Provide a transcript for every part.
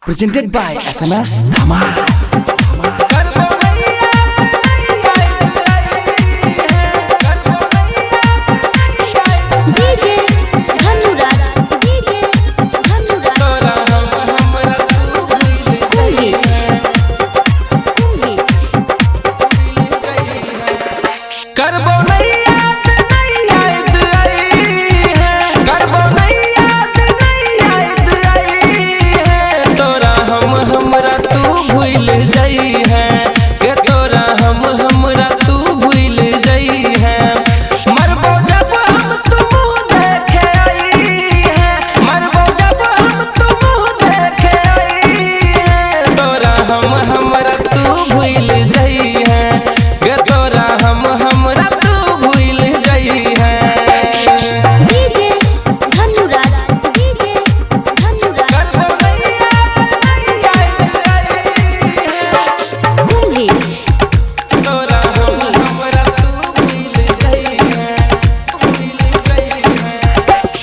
Presented by SMS Dhama.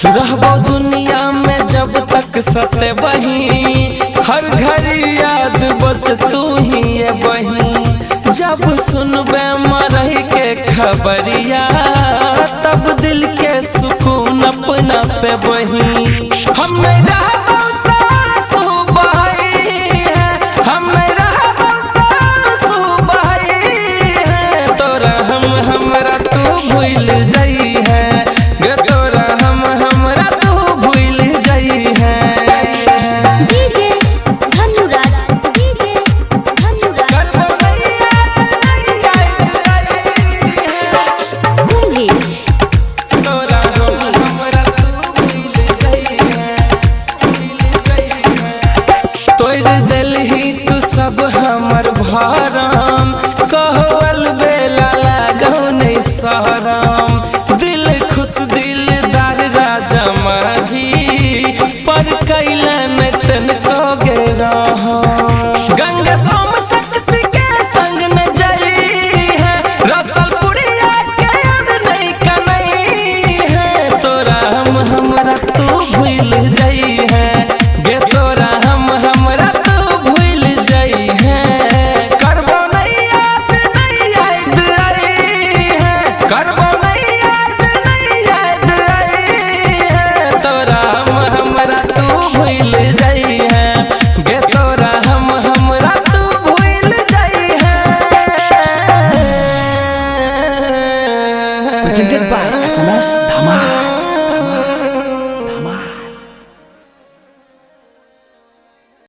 रहबो दुनिया में जब तक सते बही, हर घड़ी याद बस तू ही है बही। जब सुनबे मरही के खबरिया, तब दिल के सुकून अपना पे बही। हम नहीं रहबो तो आंसू बहाई है, हम नहीं रहबो तो आंसू बहाई है। तोरा हम हमरा तू भूल जाई है, सब हमर भरम कहवल बेला लागौ नहीं शरम। दिल खुश दिलदार राजा माझी पर कैलन तनको